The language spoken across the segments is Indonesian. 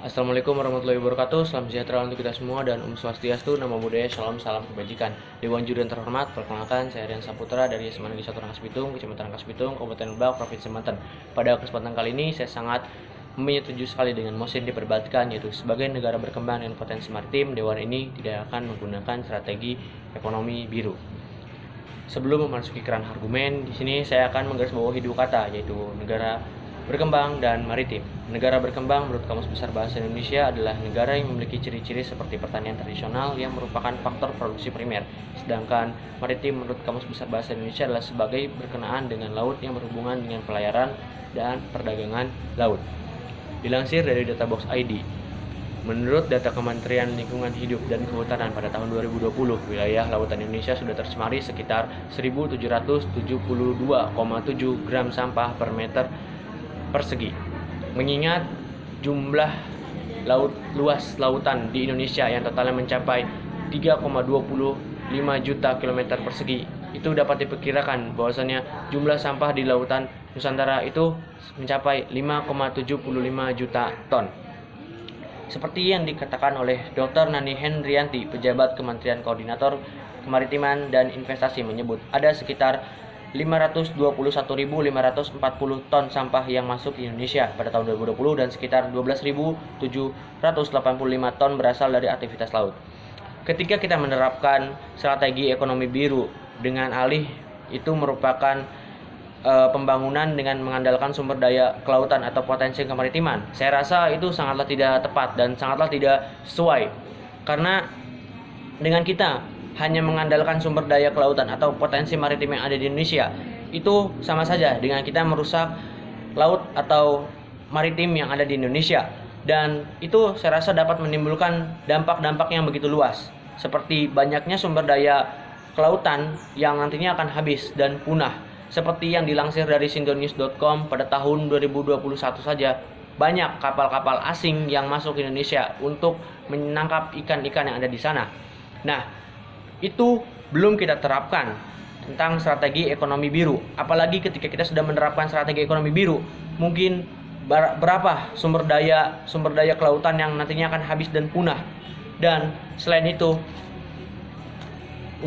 Assalamualaikum warahmatullahi wabarakatuh. Salam sejahtera untuk kita semua dan Swastiastu, Namo Buddhaya, Salam Kebajikan. Dewan Juri yang terhormat, perkenalkan saya Rian Saputra dari SMA Negeri 1 Rangkas Bitung, Kecamatan Rangkas Bitung, Kabupaten Lebak, Provinsi Banten. Pada kesempatan kali ini saya sangat menyetujui sekali dengan mosi yang diperdebatkan, yaitu sebagai negara berkembang dengan potensi maritim, Dewan ini tidak akan menggunakan strategi ekonomi biru. Sebelum memasuki keran argumen, di sini saya akan menggarisbawahi dua kata, yaitu negara berkembang dan maritim. Negara berkembang menurut Kamus Besar Bahasa Indonesia adalah negara yang memiliki ciri-ciri seperti pertanian tradisional yang merupakan faktor produksi primer. Sedangkan maritim menurut Kamus Besar Bahasa Indonesia adalah sebagai berkenaan dengan laut yang berhubungan dengan pelayaran dan perdagangan laut. Dilansir dari Databox ID, menurut data Kementerian Lingkungan Hidup dan Kehutanan pada tahun 2020, wilayah lautan Indonesia sudah tercemari sekitar 1.772,7 gram sampah per meter persegi. Mengingat jumlah luas lautan di Indonesia yang totalnya mencapai 3,25 juta kilometer persegi, itu dapat diperkirakan bahwasannya jumlah sampah di lautan Nusantara itu mencapai 5,75 juta ton. Seperti yang dikatakan oleh Dr. Nani Hendrianti, pejabat Kementerian Koordinator Kemaritiman dan Investasi, menyebut ada sekitar 521.540 ton sampah yang masuk ke Indonesia pada tahun 2020 dan sekitar 12.785 ton berasal dari aktivitas laut. Ketika kita menerapkan strategi ekonomi biru dengan alih itu merupakan pembangunan dengan mengandalkan sumber daya kelautan atau potensi kemaritiman, saya rasa itu sangatlah tidak tepat dan sangatlah tidak sesuai, karena dengan kita hanya mengandalkan sumber daya kelautan atau potensi maritim yang ada di Indonesia, itu sama saja dengan kita merusak laut atau maritim yang ada di Indonesia, dan itu saya rasa dapat menimbulkan dampak-dampak yang begitu luas, seperti banyaknya sumber daya kelautan yang nantinya akan habis dan punah. Seperti yang dilansir dari sindonews.com, pada tahun 2021 saja banyak kapal-kapal asing yang masuk ke Indonesia untuk menangkap ikan-ikan yang ada di sana. Nah, itu belum kita terapkan tentang strategi ekonomi biru. Apalagi ketika kita sudah menerapkan strategi ekonomi biru, mungkin berapa sumber daya kelautan yang nantinya akan habis dan punah. Dan selain itu,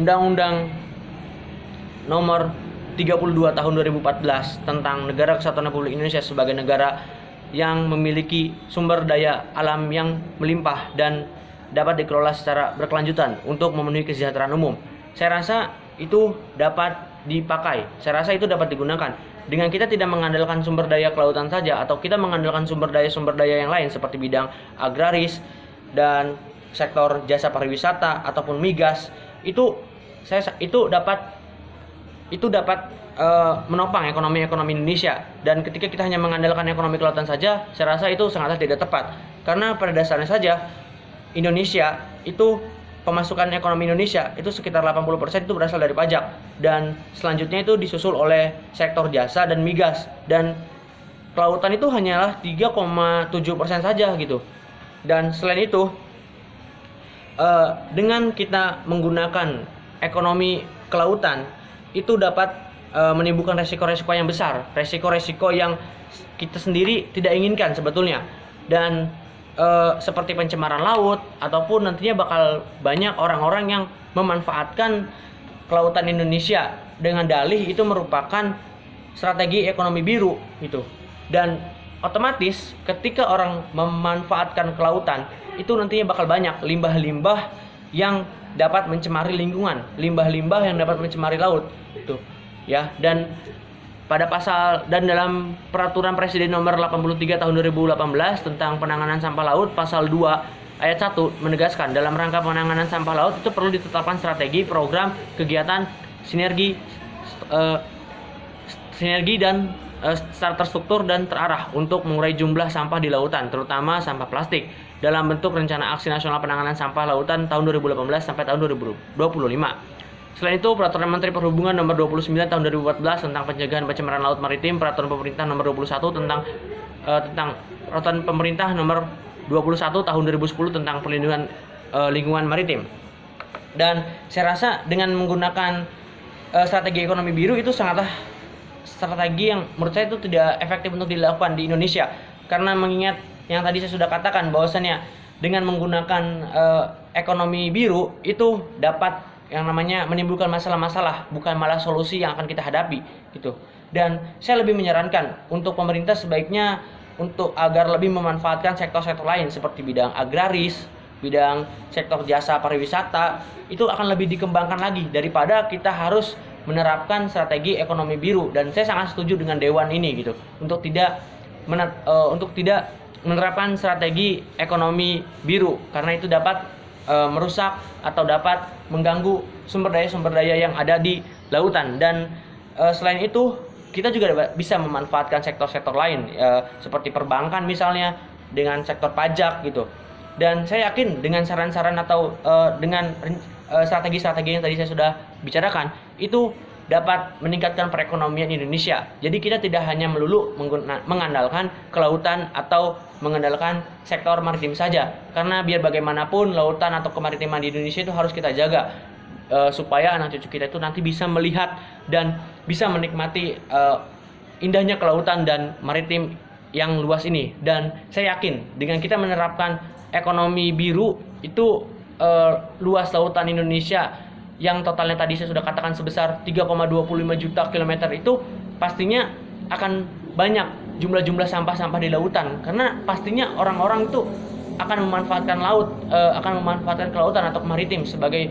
Undang-Undang Nomor 32 tahun 2014 tentang Negara Kesatuan Republik Indonesia sebagai negara yang memiliki sumber daya alam yang melimpah dan dapat dikelola secara berkelanjutan untuk memenuhi kesejahteraan umum. Saya rasa itu dapat dipakai, saya rasa itu dapat digunakan. Dengan kita tidak mengandalkan sumber daya kelautan saja, atau kita mengandalkan sumber daya yang lain seperti bidang agraris dan sektor jasa pariwisata ataupun migas, itu dapat menopang ekonomi Indonesia. Dan ketika kita hanya mengandalkan ekonomi kelautan saja, saya rasa itu sangatlah tidak tepat, karena pada dasarnya saja Indonesia itu, pemasukan ekonomi Indonesia itu sekitar 80% itu berasal dari pajak, dan selanjutnya itu disusul oleh sektor jasa dan migas, dan kelautan itu hanyalah 3,7% saja gitu. Dan selain itu, dengan kita menggunakan ekonomi kelautan itu dapat menimbulkan resiko-resiko yang besar, resiko-resiko yang kita sendiri tidak inginkan sebetulnya. Dan seperti pencemaran laut, ataupun nantinya bakal banyak orang-orang yang memanfaatkan kelautan Indonesia dengan dalih itu merupakan strategi ekonomi biru gitu. Dan otomatis ketika orang memanfaatkan kelautan, itu nantinya bakal banyak limbah-limbah yang dapat mencemari lingkungan, limbah-limbah yang dapat mencemari laut itu ya. Dan dalam peraturan Presiden nomor 83 tahun 2018 tentang penanganan sampah laut, pasal 2 ayat 1 menegaskan dalam rangka penanganan sampah laut itu perlu ditetapkan strategi, program, kegiatan, sinergi dan secara terstruktur dan terarah untuk mengurai jumlah sampah di lautan, terutama sampah plastik, dalam bentuk rencana aksi nasional penanganan sampah lautan tahun 2018 sampai tahun 2025. Selain itu, Peraturan Menteri Perhubungan Nomor 29 Tahun 2014 tentang pencegahan pencemaran laut maritim, Peraturan Pemerintah Nomor 21 tentang Peraturan Pemerintah Nomor 21 Tahun 2010 tentang perlindungan lingkungan maritim. Dan saya rasa dengan menggunakan strategi ekonomi biru itu sangatlah strategi yang menurut saya itu tidak efektif untuk dilakukan di Indonesia, karena mengingat yang tadi saya sudah katakan bahwasannya dengan menggunakan ekonomi biru itu dapat yang namanya menimbulkan masalah-masalah, bukan malah solusi yang akan kita hadapi gitu. Dan saya lebih menyarankan untuk pemerintah sebaiknya untuk agar lebih memanfaatkan sektor-sektor lain seperti bidang agraris, bidang sektor jasa pariwisata, itu akan lebih dikembangkan lagi daripada kita harus menerapkan strategi ekonomi biru. Dan saya sangat setuju dengan dewan ini gitu untuk tidak menerapkan strategi ekonomi biru karena itu dapat merusak atau dapat mengganggu sumber daya yang ada di lautan. Dan selain itu kita juga bisa memanfaatkan sektor-sektor lain seperti perbankan misalnya, dengan sektor pajak gitu. Dan saya yakin dengan saran-saran atau dengan strategi-strategi yang tadi saya sudah bicarakan itu dapat meningkatkan perekonomian Indonesia. Jadi kita tidak hanya melulu mengandalkan kelautan atau mengandalkan sektor maritim saja. Karena biar bagaimanapun lautan atau kemaritiman di Indonesia itu harus kita jaga supaya anak cucu kita itu nanti bisa melihat dan bisa menikmati indahnya kelautan dan maritim yang luas ini. Dan saya yakin dengan kita menerapkan ekonomi biru itu luas lautan Indonesia yang totalnya tadi saya sudah katakan sebesar 3,25 juta kilometer itu pastinya akan banyak jumlah sampah-sampah di lautan, karena pastinya orang-orang itu akan memanfaatkan laut, akan memanfaatkan kelautan atau maritim sebagai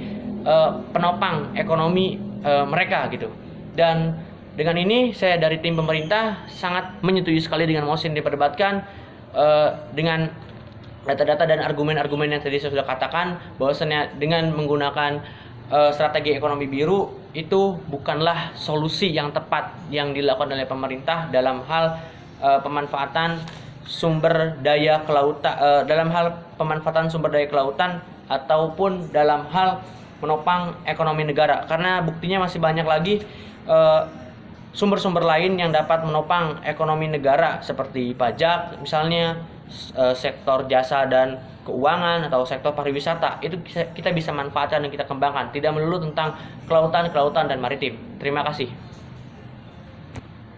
penopang ekonomi mereka gitu. Dan dengan ini saya dari tim pemerintah sangat menyetujui sekali dengan mosi yang diperdebatkan dengan data-data dan argumen-argumen yang tadi saya sudah katakan bahwasannya dengan menggunakan strategi ekonomi biru itu bukanlah solusi yang tepat yang dilakukan oleh pemerintah dalam hal pemanfaatan sumber daya kelautan, ataupun dalam hal menopang ekonomi negara. Karena buktinya masih banyak lagi sumber-sumber lain yang dapat menopang ekonomi negara seperti pajak misalnya, sektor jasa dan keuangan atau sektor pariwisata. Itu kita bisa manfaatkan dan kita kembangkan, tidak melulu tentang kelautan dan maritim. Terima kasih.